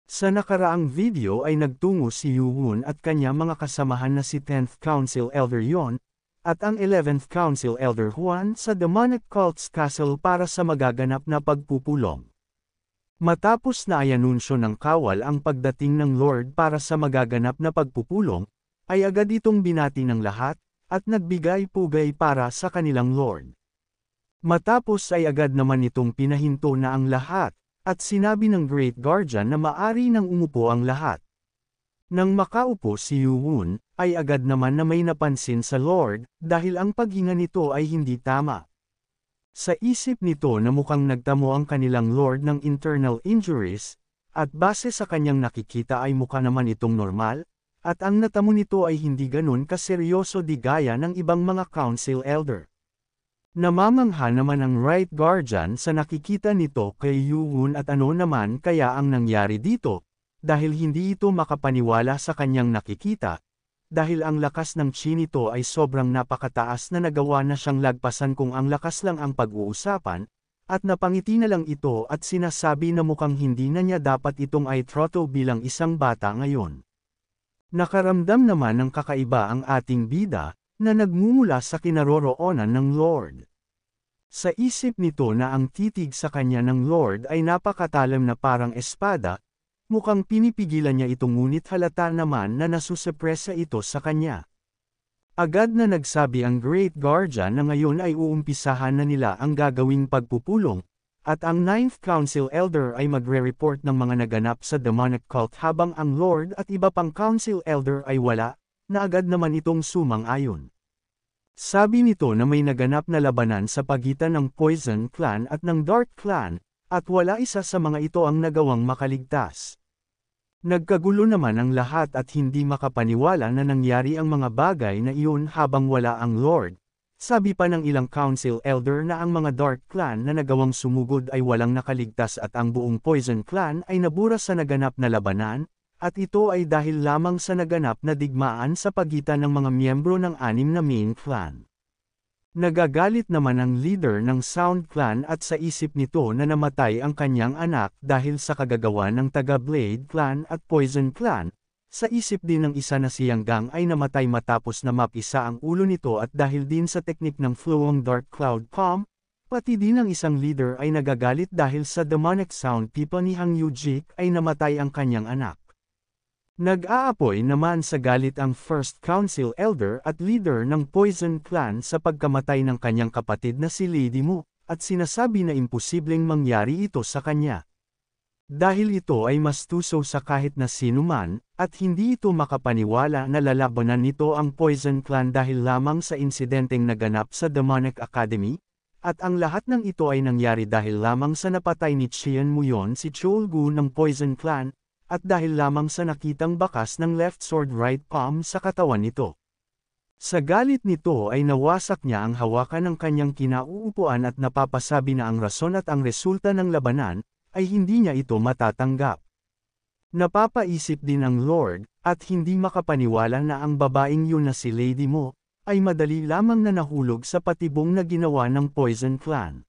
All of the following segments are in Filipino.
Sa nakaraang video ay nagtungo si Yu-Woon at kanya mga kasamahan na si 10th Council Elder Yon, at ang 11th Council Elder Huan sa Demonic Cult's Castle para sa magaganap na pagpupulong. Matapos na ayanunsyo ng kawal ang pagdating ng Lord para sa magaganap na pagpupulong, ay agad itong binati ng lahat, at nagbigay pugay para sa kanilang Lord. Matapos ay agad naman itong pinahinto na ang lahat, at sinabi ng Great Guardian na maari nang umupo ang lahat. Nang makaupo si Yu-Woon, ay agad naman na may napansin sa Lord, dahil ang paghinga nito ay hindi tama. Sa isip nito na mukhang nagtamo ang kanilang Lord ng internal injuries, at base sa kanyang nakikita ay mukha naman itong normal, at ang natamo nito ay hindi ganun kaseryoso di gaya ng ibang mga Council Elder. Namamangha naman ang Right Guardian sa nakikita nito kay Yu-Woon at ano naman kaya ang nangyari dito, dahil hindi ito makapaniwala sa kanyang nakikita, dahil ang lakas ng chi nito ay sobrang napakataas na nagawa na siyang lagpasan kung ang lakas lang ang pag-uusapan, at napangiti na lang ito at sinasabi na mukhang hindi na niya dapat itong i-throttle bilang isang bata ngayon. Nakaramdam naman ng kakaiba ang ating bida, na nagmumula sa kinaroroonan ng Lord. Sa isip nito na ang titig sa kanya ng Lord ay napakatalam na parang espada, mukhang pinipigilan niya ito ngunit halata naman na nasusupresa ito sa kanya. Agad na nagsabi ang Great Guardian na ngayon ay uumpisahan na nila ang gagawing pagpupulong, at ang 9th Council Elder ay magre-report ng mga naganap sa demonic cult habang ang Lord at iba pang Council Elder ay wala, na agad naman itong sumang-ayon. Sabi nito na may naganap na labanan sa pagitan ng Poison Clan at ng Dark Clan, at wala isa sa mga ito ang nagawang makaligtas. Nagkagulo naman ang lahat at hindi makapaniwala na nangyari ang mga bagay na iyon habang wala ang Lord. Sabi pa ng ilang Council Elder na ang mga Dark Clan na nagawang sumugod ay walang nakaligtas at ang buong Poison Clan ay nabura sa naganap na labanan, at ito ay dahil lamang sa naganap na digmaan sa pagitan ng mga miyembro ng 6 na main clan. Nagagalit naman ang leader ng Sound Clan at sa isip nito na namatay ang kanyang anak dahil sa kagagawan ng taga-Blade Clan at Poison Clan. Sa isip din ng isa na si Yang Gang ay namatay matapos na mapisa ang ulo nito at dahil din sa teknik ng Flowing Dark Cloud Palm, pati din ang isang leader ay nagagalit dahil sa demonic sound people ni Hang Yujik ay namatay ang kanyang anak. Nag-aapoy naman sa galit ang First Council Elder at leader ng Poison Clan sa pagkamatay ng kanyang kapatid na si Lady Mu, at sinasabi na imposibleng mangyari ito sa kanya. Dahil ito ay mas tuso sa kahit na sino man, at hindi ito makapaniwala na lalabanan nito ang Poison Clan dahil lamang sa insidenteng naganap sa Demonic Academy, at ang lahat ng ito ay nangyari dahil lamang sa napatay ni Qian Muyon si Cholgu ng Poison Clan, at dahil lamang sa nakitang bakas ng left sword right palm sa katawan nito. Sa galit nito ay nawasak niya ang hawakan ng kanyang kinauupuan at napapasabi na ang rason at ang resulta ng labanan, ay hindi niya ito matatanggap. Napapaisip din ang Lord, at hindi makapaniwala na ang babaeng yun na si Lady Mo, ay madali lamang na nahulog sa patibong na ginawa ng Poison Clan.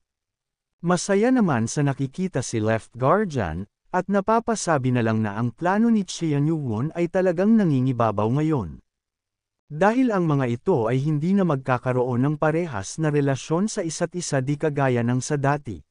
Masaya naman sa nakikita si Left Guardian, at napapasabi na lang na ang plano ni Qian Yu-Woon ay talagang nangingibabaw ngayon. Dahil ang mga ito ay hindi na magkakaroon ng parehas na relasyon sa isa't isa di kagaya ng sa dati.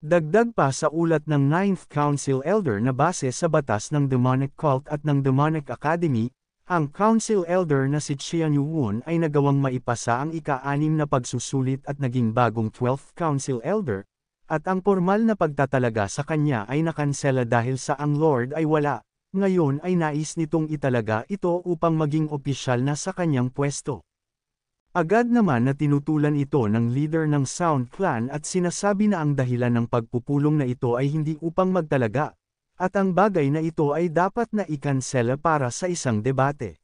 Dagdag pa sa ulat ng 9th Council Elder na base sa batas ng Demonic Cult at ng Demonic Academy, ang Council Elder na si Qian Yu-Woon ay nagawang maipasa ang ika-6 na pagsusulit at naging bagong 12th Council Elder, at ang formal na pagtatalaga sa kanya ay nakansela dahil sa ang Lord ay wala. Ngayon ay nais nitong italaga ito upang maging opisyal na sa kanyang pwesto. Agad naman na tinutulan ito ng leader ng Sound Clan at sinasabi na ang dahilan ng pagpupulong na ito ay hindi upang magtalaga, at ang bagay na ito ay dapat na ikansela para sa isang debate.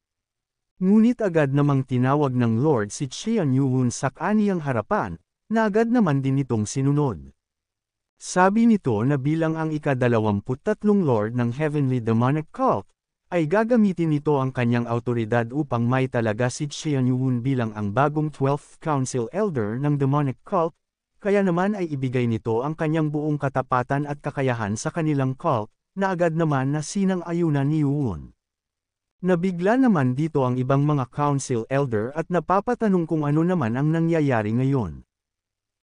Ngunit agad namang tinawag ng Lord si Qian Yu-Woon sa kaniyang harapan, na agad naman din itong sinunod. Sabi nito na bilang ang ika-23 Lord ng Heavenly Demonic Cult, ay gagamitin nito ang kanyang autoridad upang may talaga si Qian Yu-Woon bilang ang bagong 12th Council Elder ng Demonic Cult, kaya naman ay ibigay nito ang kanyang buong katapatan at kakayahan sa kanilang cult, na agad naman na sinang-ayunan ni Yuun. Nabigla naman dito ang ibang mga council elder at napapatanong kung ano naman ang nangyayari ngayon.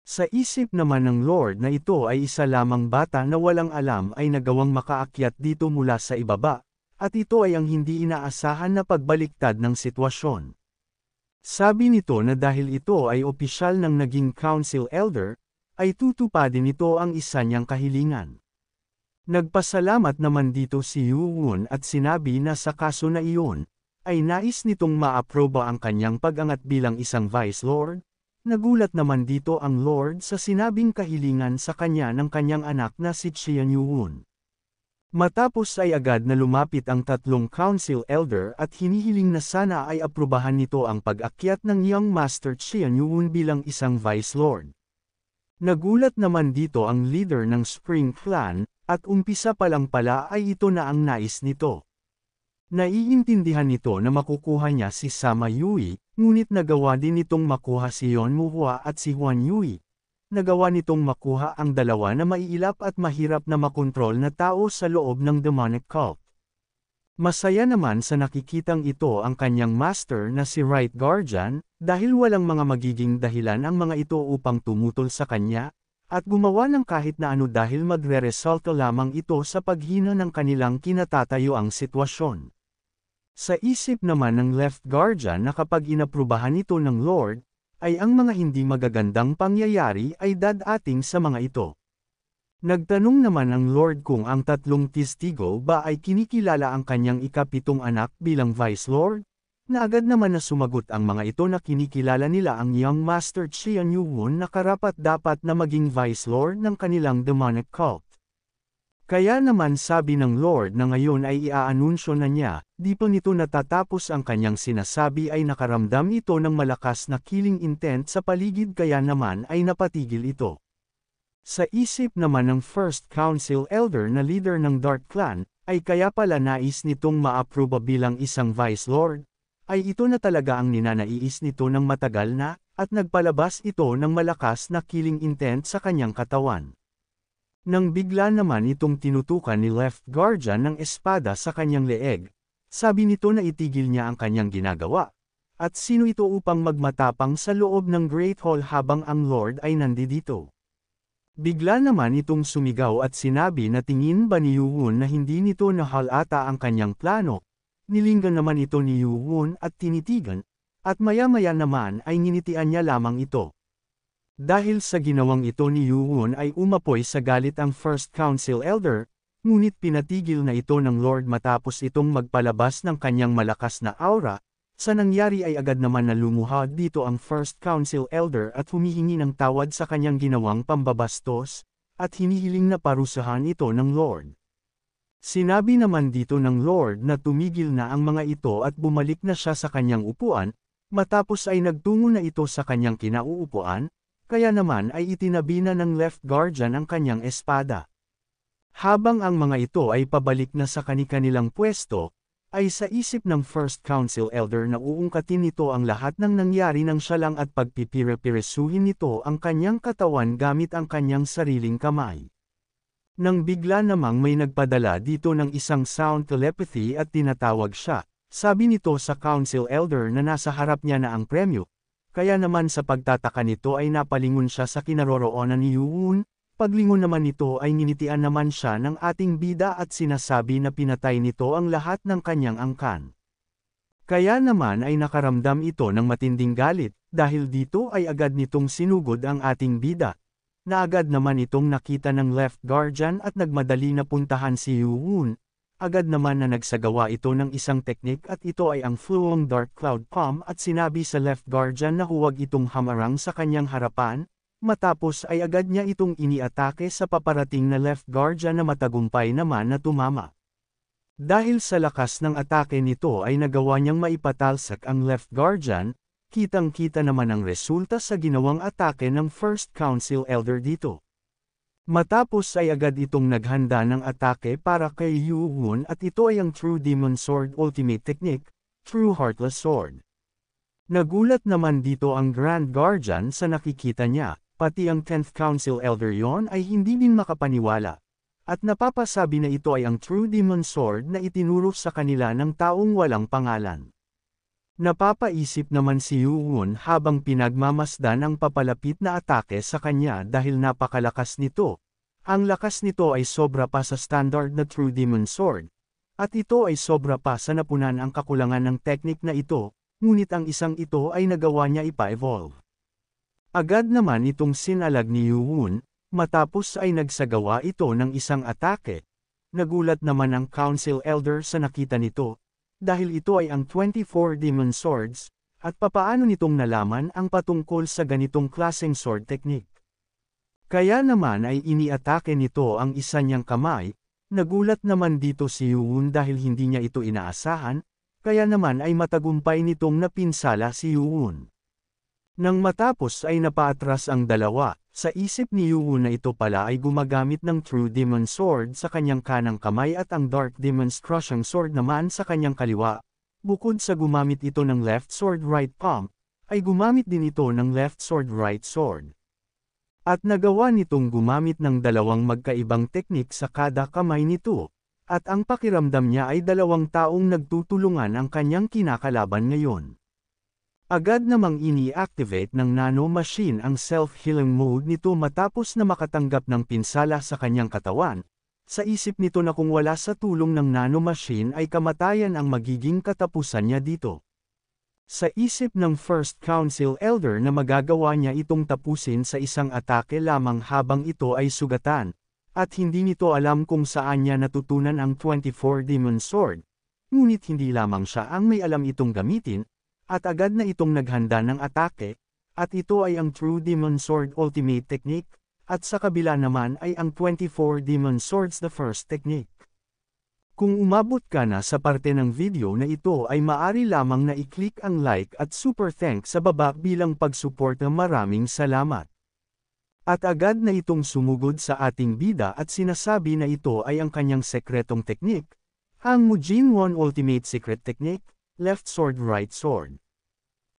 Sa isip naman ng Lord na ito ay isa lamang bata na walang alam ay nagawang makaakyat dito mula sa ibaba, at ito ay ang hindi inaasahan na pagbaliktad ng sitwasyon. Sabi nito na dahil ito ay opisyal ng naging council elder, ay tutupadin nito ang isa niyang kahilingan. Nagpasalamat naman dito si Yuun at sinabi na sa kaso na iyon, ay nais nitong maaproba ang kanyang pag-angat bilang isang Vice Lord. Nagulat naman dito ang Lord sa sinabing kahilingan sa kanya ng kanyang anak na si Qian Yuun. Matapos ay agad na lumapit ang tatlong council elder at hinihiling na sana ay aprubahan nito ang pag-akyat ng young master Qian Yuun bilang isang Vice Lord. Nagulat naman dito ang leader ng Spring Clan, at umpisa pa lang pala ay ito na ang nais nito. Naiintindihan nito na makukuha niya si Sama Yui, ngunit nagawa din nitong makuha si Yon Muhua at si Huan Yui. Nagawa nitong makuha ang dalawa na maiilap at mahirap na makontrol na tao sa loob ng demonic cult. Masaya naman sa nakikitang ito ang kanyang master na si Right Guardian, dahil walang mga magiging dahilan ang mga ito upang tumutol sa kanya, at gumawa ng kahit na ano dahil magre-resulta lamang ito sa paghina ng kanilang kinatatayuang sitwasyon. Sa isip naman ng Left Guardian na kapag inaprubahan ito ng Lord, ay ang mga hindi magagandang pangyayari ay dadating sa mga ito. Nagtanong naman ang Lord kung ang tatlong testigo ba ay kinikilala ang kanyang ikapitong anak bilang Vice Lord, na agad naman na sumagot ang mga ito na kinikilala nila ang young master Qian Yuun na karapat-dapat na maging Vice Lord ng kanilang demonic cult. Kaya naman sabi ng Lord na ngayon ay iaanunsyo na niya, di pa nito natatapos ang kanyang sinasabi ay nakaramdam ito ng malakas na killing intent sa paligid kaya naman ay napatigil ito. Sa isip naman ng First Council Elder na leader ng Dark Clan, ay kaya pala nais nitong maaproba bilang isang Vice Lord, ay ito na talaga ang ninanaiis nito ng matagal na, at nagpalabas ito ng malakas na killing intent sa kanyang katawan. Nang bigla naman itong tinutukan ni Left Guardian ng espada sa kanyang leeg, sabi nito na itigil niya ang kanyang ginagawa, at sino ito upang magmatapang sa loob ng Great Hall habang ang Lord ay nandito. Bigla naman itong sumigaw at sinabi na tingin ba ni Yuun na hindi nito nahalata ang kanyang plano. Nilinggan naman ito ni Yuun at tinitigan, at maya-maya naman ay nginitian niya lamang ito. Dahil sa ginawang ito ni Yuun ay umapoy sa galit ang First Council Elder, ngunit pinatigil na ito ng Lord matapos itong magpalabas ng kanyang malakas na aura. Sa nangyari ay agad naman na lumuhad dito ang First Council Elder at humihingi ng tawad sa kanyang ginawang pambabastos, at hinihiling na parusahan ito ng Lord. Sinabi naman dito ng Lord na tumigil na ang mga ito at bumalik na siya sa kanyang upuan, matapos ay nagtungo na ito sa kanyang kinauupuan, kaya naman ay itinabi na ng Left Guardian ang kanyang espada. Habang ang mga ito ay pabalik na sa kani-kanilang pwesto, ay sa isip ng First Council Elder na uungkatin nito ang lahat ng nangyari ng siya lang at pagpipire-piresuhin nito ang kanyang katawan gamit ang kanyang sariling kamay. Nang bigla namang may nagpadala dito ng isang sound telepathy at tinatawag siya, sabi nito sa Council Elder na nasa harap niya na ang premyo, kaya naman sa pagtataka nito ay napalingon siya sa kinaroroonan ni Yuun, paglingon naman nito ay nginitian naman siya ng ating bida at sinasabi na pinatay nito ang lahat ng kanyang angkan. Kaya naman ay nakaramdam ito ng matinding galit, dahil dito ay agad nitong sinugod ang ating bida. Na agad naman itong nakita ng Left Guardian at nagmadali na puntahan si Yuun. Agad naman na nagsagawa ito ng isang teknik at ito ay ang Fluong Dark Cloud Palm at sinabi sa Left Guardian na huwag itong hamarang sa kanyang harapan, matapos ay agad niya itong iniatake sa paparating na Left Guardian na matagumpay naman na tumama. Dahil sa lakas ng atake nito ay nagawa niyang maipatalsak ang Left Guardian, kitang-kita naman ang resulta sa ginawang atake ng First Council Elder dito. Matapos ay agad itong naghanda ng atake para kay Yuun at ito ay ang True Demon Sword Ultimate Technique, True Heartless Sword. Nagulat naman dito ang Grand Guardian sa nakikita niya, pati ang 10th Council Elder yon ay hindi din makapaniwala. at napapasabi na ito ay ang True Demon Sword na itinuro sa kanila ng taong walang pangalan. Napapaisip naman si Yuwon habang pinagmamasdan ang papalapit na atake sa kanya dahil napakalakas nito. Ang lakas nito ay sobra pa sa standard na True Demon Sword, at ito ay sobra pa sa napunan ang kakulangan ng teknik na ito, ngunit ang isang ito ay nagawa niya ipa-evolve. Agad naman itong sinalag ni Yuwon, matapos ay nagsagawa ito ng isang atake. Nagulat naman ang Council Elder sa nakita nito, dahil ito ay ang 24 Demon Swords, at papaano nitong nalaman ang patungkol sa ganitong klaseng sword technique. Kaya naman ay iniatake nito ang isa niyang kamay. Nagulat naman dito si Yuwon dahil hindi niya ito inaasahan, kaya naman ay matagumpay nitong napinsala si Yuwon. Nang matapos ay napaatras ang dalawa, sa isip ni Yuwon na ito pala ay gumagamit ng True Demon Sword sa kanyang kanang kamay at ang Dark Demon's Crushing Sword naman sa kanyang kaliwa. Bukod sa gumamit ito ng left sword right palm, ay gumamit din ito ng left sword right sword. At nagawa nitong gumamit ng dalawang magkaibang teknik sa kada kamay nito, at ang pakiramdam niya ay dalawang taong nagtutulungan ang kanyang kinakalaban ngayon. Agad namang ini-activate ng nano machine ang self-healing mode nito matapos na makatanggap ng pinsala sa kanyang katawan. Sa isip nito na kung wala sa tulong ng nano machine ay kamatayan ang magiging katapusan niya dito. Sa isip ng First Council Elder na magagawa niya itong tapusin sa isang atake lamang habang ito ay sugatan, at hindi nito alam kung saan niya natutunan ang 24 Demon Sword, ngunit hindi lamang siya ang may alam itong gamitin, at agad na itong naghanda ng atake, at ito ay ang True Demon Sword Ultimate Technique, at sa kabila naman ay ang 24 Demon Swords the First Technique. Kung umabot ka na sa parte ng video na ito ay maaari lamang na i-click ang like at super thanks sa baba bilang pagsuporta. Maraming salamat. At agad na itong sumugod sa ating bida at sinasabi na ito ay ang kanyang sekretong teknik, ang Mujin 1 Ultimate Secret Technique, Left Sword Right Sword.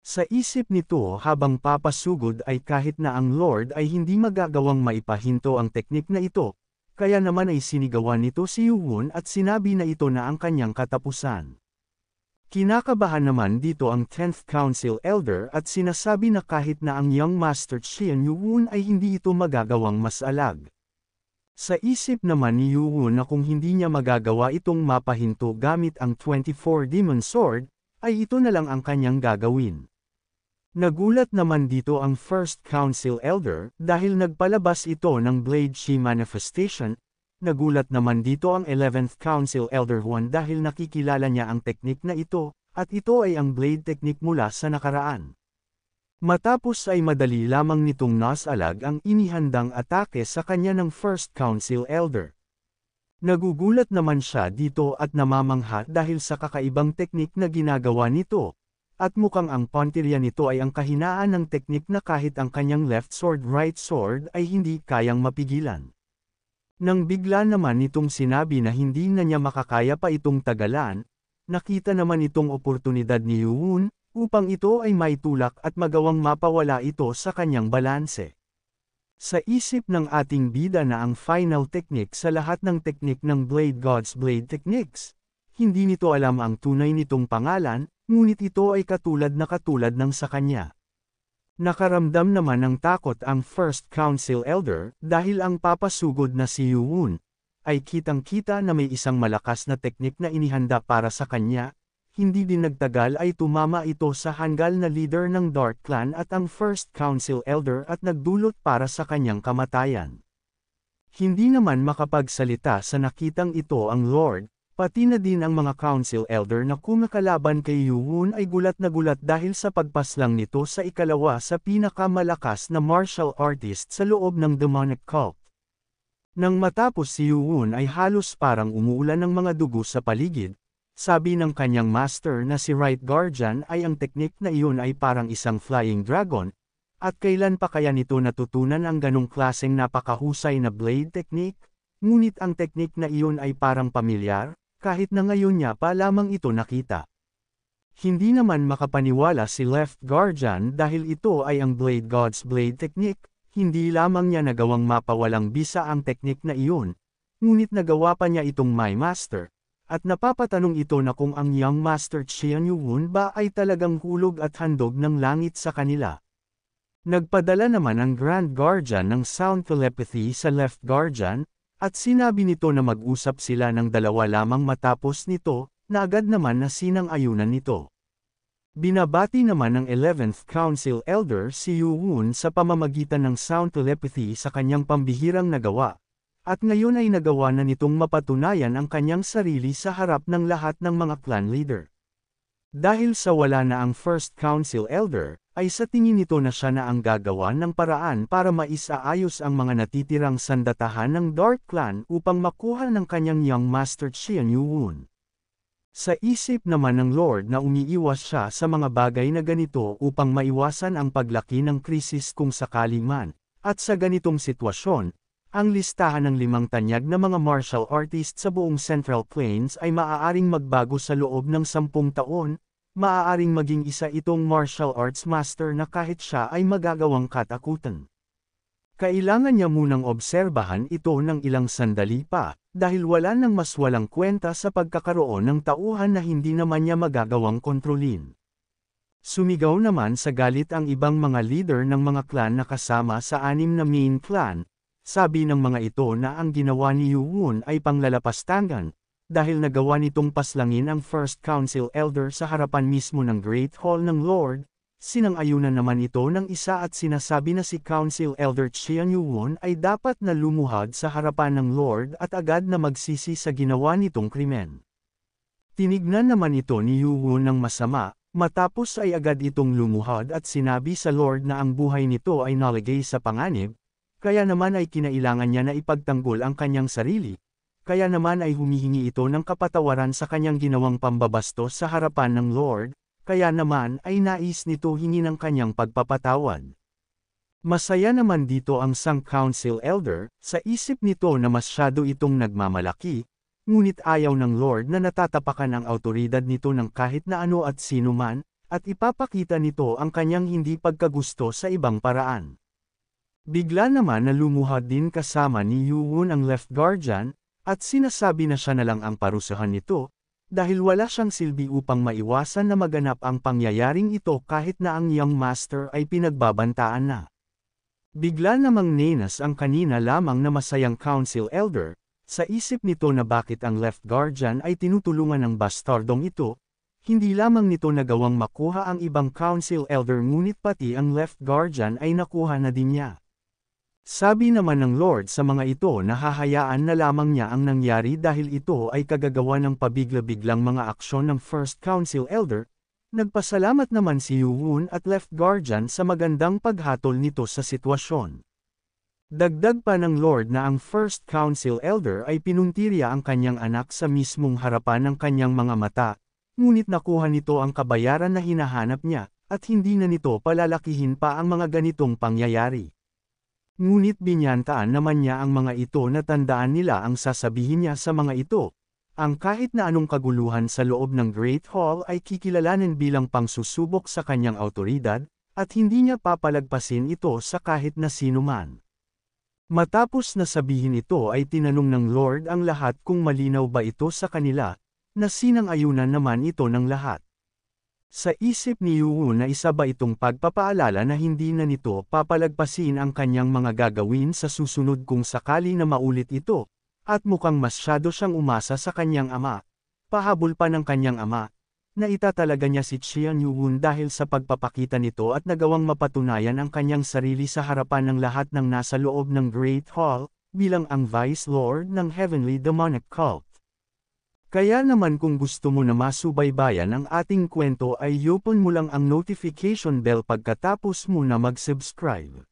Sa isip nito habang papasugod ay kahit na ang Lord ay hindi magagawang maipahinto ang teknik na ito, kaya naman ay sinigawan nito si Yuwon at sinabi na ito na ang kanyang katapusan. Kinakabahan naman dito ang 10th Council Elder at sinasabi na kahit na ang Young Master Chen Yuwon ay hindi ito magagawang masalag. Sa isip naman ni Yuwon na kung hindi niya magagawa itong mapahinto gamit ang 24 Demon Sword, ay ito na lang ang kanyang gagawin. Nagulat naman dito ang First Council Elder dahil nagpalabas ito ng Blade Shi Manifestation. Nagulat naman dito ang 11th Council Elder Juan dahil nakikilala niya ang teknik na ito, at ito ay ang Blade Technique mula sa nakaraan. Matapos ay madali lamang nitong nasalag ang inihandang atake sa kanya ng First Council Elder. Nagugulat naman siya dito at namamangha dahil sa kakaibang teknik na ginagawa nito, at mukhang ang punteriya nito ay ang kahinaan ng teknik na kahit ang kanyang left sword right sword ay hindi kayang mapigilan. Nang bigla naman nitong sinabi na hindi na niya makakaya pa itong tagalan, nakita naman itong oportunidad ni Yuwon, upang ito ay maitulak at magawang mapawala ito sa kanyang balanse. Sa isip ng ating bida na ang final technique sa lahat ng teknik ng Blade God's Blade Techniques, hindi nito alam ang tunay nitong pangalan, ngunit ito ay katulad ng sa kanya. Nakaramdam naman ng takot ang First Council Elder dahil ang papasugod na si Yuwon ay kitang-kita na may isang malakas na teknik na inihanda para sa kanya. Hindi din nagtagal ay tumama ito sa hanggal na leader ng Dark Clan at ang First Council Elder at nagdulot para sa kanyang kamatayan. Hindi naman makapagsalita sa nakitang ito ang Lord, pati na din ang mga Council Elder na kumakalaban kay Yuwon ay gulat na gulat dahil sa pagpaslang nito sa ikalawa sa pinakamalakas na martial artist sa loob ng demonic cult. Nang matapos si Yuwon ay halos parang umuulan ng mga dugo sa paligid. Sabi ng kanyang master na si Right Guardian ay ang teknik na iyon ay parang isang flying dragon, at kailan pa kaya nito natutunan ang ganong klaseng napakahusay na blade technique, ngunit ang teknik na iyon ay parang pamilyar, kahit na ngayon niya pa lamang ito nakita. Hindi naman makapaniwala si Left Guardian dahil ito ay ang Blade God's Blade Technique, hindi lamang niya nagawang mapawalang bisa ang teknik na iyon, ngunit nagawa pa niya itong My Master, at napapatanong ito na kung ang Young Master Qian Yuhun ba ay talagang hulog at handog ng langit sa kanila. Nagpadala naman ang Grand Guardian ng sound telepathy sa Left Guardian, at sinabi nito na mag-usap sila ng dalawa lamang matapos nito, na agad naman na sinang-ayunan nito. Binabati naman ng 11th Council Elder si Yuhun sa pamamagitan ng sound telepathy sa kanyang pambihirang nagawa, at ngayon ay nagawa na nitong mapatunayan ang kanyang sarili sa harap ng lahat ng mga clan leader. Dahil sa wala na ang First Council Elder, ay sa tingin nito na siya na ang gagawa ng paraan para maisaayos ang mga natitirang sandatahan ng Dark Clan upang makuha ng kanyang Young Master Qian Yuhun. Sa isip naman ng Lord na umiiwas siya sa mga bagay na ganito upang maiwasan ang paglaki ng krisis kung sakali man, at sa ganitong sitwasyon, ang listahan ng 5 tanyag na mga martial artist sa buong Central Plains ay maaaring magbago sa loob ng 10 taon, maaaring maging isa itong martial arts master na kahit siya ay magagawang katakutan. Kailangan niya munang obserbahan ito ng ilang sandali pa, dahil wala nang mas walang kwenta sa pagkakaroon ng tauhan na hindi naman niya magagawang kontrolin. Sumigaw naman sa galit ang ibang mga leader ng mga clan na kasama sa 6 na main clan, sabi ng mga ito na ang ginawa ni Yuhun ay panglalapastangan, dahil nagawa nitong paslangin ang First Council Elder sa harapan mismo ng Great Hall ng Lord. Sinang-ayunan naman ito ng isa at sinasabi na si Council Elder Qian Yuhun ay dapat na lumuhad sa harapan ng Lord at agad na magsisi sa ginawa nitong krimen. Tinignan naman ito ni Yuhun ng masama, matapos ay agad itong lumuhad at sinabi sa Lord na ang buhay nito ay nalagay sa panganib, kaya naman ay kinailangan niya na ipagtanggol ang kanyang sarili, kaya naman ay humihingi ito ng kapatawaran sa kanyang ginawang pambabastos sa harapan ng Lord. Kaya naman ay nais nito hingi ng kanyang pagpapatawad. Masaya naman dito ang Sang Council Elder, sa isip nito na masyado itong nagmamalaki, ngunit ayaw ng Lord na natatapakan ang autoridad nito ng kahit na ano at sino man, at ipapakita nito ang kanyang hindi pagkagusto sa ibang paraan. Bigla naman na lumuhad din kasama ni Yuhun ang Left Guardian, at sinasabi na siya na lang ang parusahan nito, dahil wala siyang silbi upang maiwasan na maganap ang pangyayaring ito kahit na ang Young Master ay pinagbabantaan na. Bigla namang nenas ang kanina lamang na masayang Council Elder, sa isip nito na bakit ang Left Guardian ay tinutulungan ng bastardong ito, hindi lamang nito nagawang makuha ang ibang Council Elder ngunit pati ang Left Guardian ay nakuha na din niya. Sabi naman ng Lord sa mga ito na hahayaan na lamang niya ang nangyari dahil ito ay kagagawa ng pabigla-biglang mga aksyon ng First Council Elder. Nagpasalamat naman si Yuhun at Left Guardian sa magandang paghatol nito sa sitwasyon. Dagdag pa ng Lord na ang First Council Elder ay pinuntirya ang kanyang anak sa mismong harapan ng kanyang mga mata, ngunit nakuha nito ang kabayaran na hinahanap niya, at hindi na nito palalakihin pa ang mga ganitong pangyayari. Ngunit binyantaan naman niya ang mga ito na tandaan nila ang sasabihin niya sa mga ito, ang kahit na anong kaguluhan sa loob ng Great Hall ay kikilalanin bilang pangsusubok sa kanyang autoridad, at hindi niya papalagpasin ito sa kahit na sino man. Matapos na sabihin ito ay tinanong ng Lord ang lahat kung malinaw ba ito sa kanila, na sinang-ayunan naman ito ng lahat. Sa isip ni Yuhun na isa ba itong pagpapaalala na hindi na nito papalagpasin ang kanyang mga gagawin sa susunod kung sakali na maulit ito, at mukhang masyado siyang umasa sa kanyang ama. Pahabol pa ng kanyang ama, na itatalaga niya si Qian Yuhun dahil sa pagpapakita nito at nagawang mapatunayan ang kanyang sarili sa harapan ng lahat ng nasa loob ng Great Hall, bilang ang Vice Lord ng Heavenly Demonic Cult. Kaya naman kung gusto mo na masubaybayan ang ating kwento ay i-open mo lang ang notification bell pagkatapos mo na mag-subscribe.